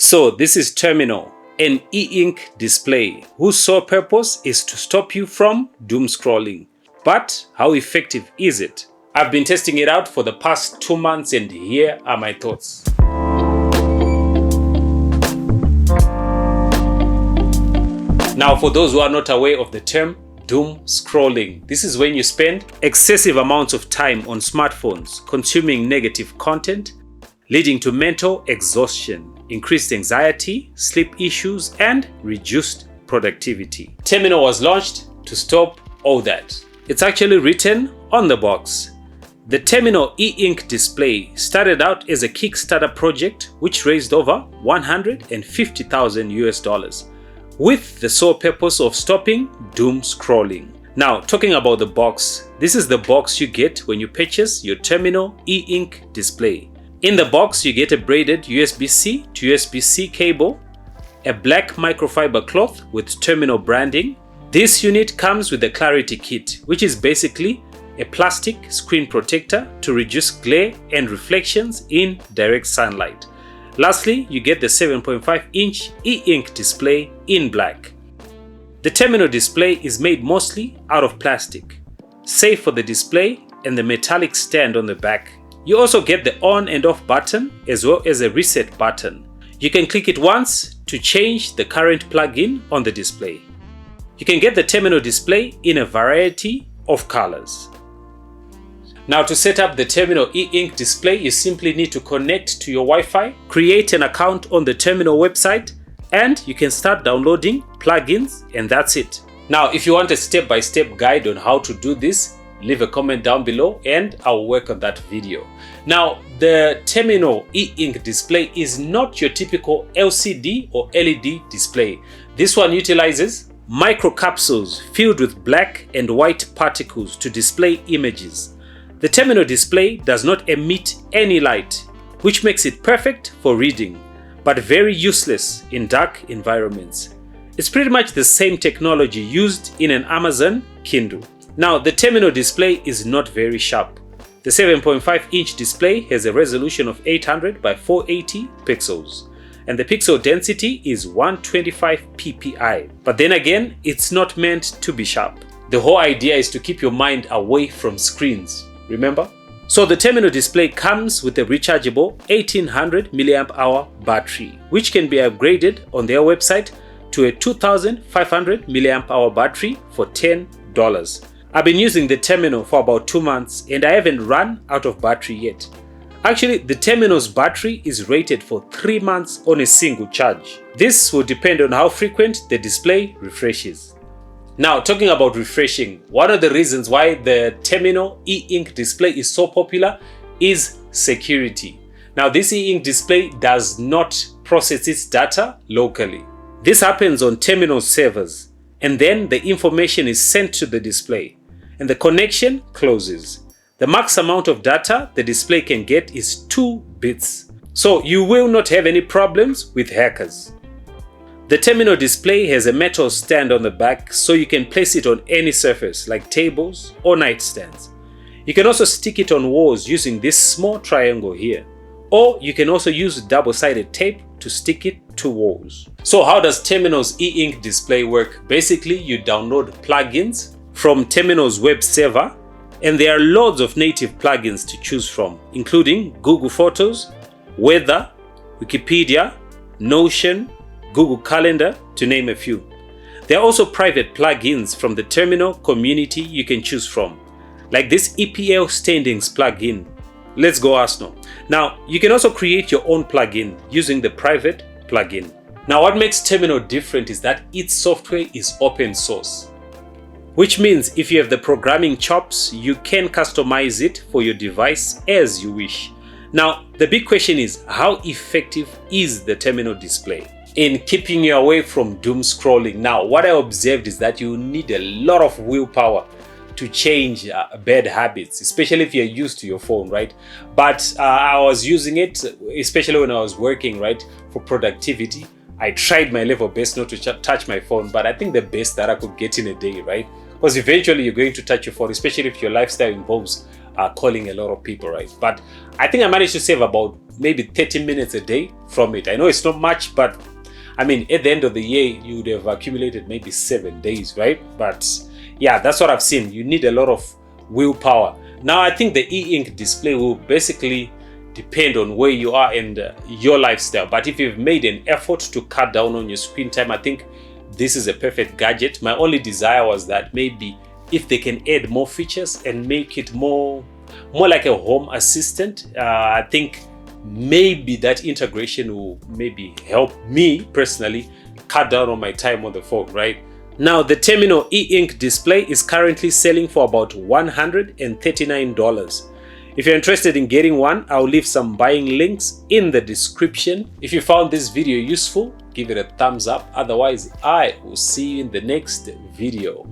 So this is TRMNL, an e-ink display whose sole purpose is to stop you from doom scrolling. But how effective is it? I've been testing it out for the past 2 months and here are my thoughts. Now, for those who are not aware of the term doom scrolling, this is when you spend excessive amounts of time on smartphones consuming negative content, leading to mental exhaustion, increased anxiety, sleep issues, and reduced productivity. TRMNL was launched to stop all that. It's actually written on the box. The TRMNL E-Ink Display started out as a Kickstarter project which raised over 150,000 US dollars with the sole purpose of stopping doom scrolling. Now, talking about the box, this is the box you get when you purchase your TRMNL E-Ink Display. In the box, you get a braided USB-C to USB-C cable, a black microfiber cloth with TRMNL branding. This unit comes with a clarity kit, which is basically a plastic screen protector to reduce glare and reflections in direct sunlight. Lastly, you get the 7.5-inch e-ink display in black. The TRMNL display is made mostly out of plastic, safe for the display and the metallic stand on the back. You also get the on and off button as well as a reset button. You can click it once to change the current plug-in on the display. You can get the TRMNL display in a variety of colors. Now, to set up the TRMNL E-Ink display, you simply need to connect to your Wi-Fi, create an account on the TRMNL website, and you can start downloading plugins, and that's it. Now, if you want a step-by-step guide on how to do this, leave a comment down below and I'll work on that video. Now, the TRMNL E-Ink display is not your typical LCD or LED display. This one utilizes microcapsules filled with black and white particles to display images. The TRMNL display does not emit any light, which makes it perfect for reading, but very useless in dark environments. It's pretty much the same technology used in an Amazon Kindle. Now, the TRMNL display is not very sharp. The 7.5-inch display has a resolution of 800 by 480 pixels, and the pixel density is 125 ppi. But then again, it's not meant to be sharp. The whole idea is to keep your mind away from screens, remember? So the TRMNL display comes with a rechargeable 1800 mAh battery, which can be upgraded on their website to a 2500 mAh battery for $10. I've been using the TRMNL for about 2 months and I haven't run out of battery yet. Actually, the TRMNL's battery is rated for 3 months on a single charge. This will depend on how frequent the display refreshes. Now, talking about refreshing, one of the reasons why the TRMNL E-Ink display is so popular is security. Now, this E-Ink display does not process its data locally. This happens on TRMNL servers, and then the information is sent to the display, and the connection closes. The max amount of data the display can get is 2 bits. So you will not have any problems with hackers. The TRMNL display has a metal stand on the back so you can place it on any surface like tables or nightstands. You can also stick it on walls using this small triangle here. Or you can also use double-sided tape to stick it to walls. So how does TRMNL's E-Ink display work? Basically, you download plugins from TRMNL's web server, and there are loads of native plugins to choose from, including Google Photos, Weather, Wikipedia, Notion, Google Calendar, to name a few. There are also private plugins from the TRMNL community you can choose from, like this EPL standings plugin. Let's go Arsenal. Now, you can also create your own plugin using the private plugin. Now, what makes TRMNL different is that its software is open source, which means if you have the programming chops, you can customize it for your device as you wish. Now, the big question is, how effective is the TRMNL display in keeping you away from doom scrolling? Now, what I observed is that you need a lot of willpower to change bad habits, especially if you're used to your phone, right? But I was using it, especially when I was working, right, for productivity. I tried my level best not to touch my phone, but I think the best that I could get in a day, right? Because eventually you're going to touch your phone, especially if your lifestyle involves calling a lot of people, right? But I think I managed to save about maybe 30 minutes a day from it. I know it's not much, but I mean, at the end of the year, you would have accumulated maybe 7 days, right? But yeah, that's what I've seen. You need a lot of willpower. Now, I think the e-ink display will basically depend on where you are and your lifestyle. But if you've made an effort to cut down on your screen time, I think this is a perfect gadget. My only desire was that maybe if they can add more features and make it more like a home assistant, I think maybe that integration will maybe help me personally cut down on my time on the phone, right? Now, the TRMNL E-Ink Display is currently selling for about $139. If you're interested in getting one, I'll leave some buying links in the description. If you found this video useful, give it a thumbs up. Otherwise, I will see you in the next video.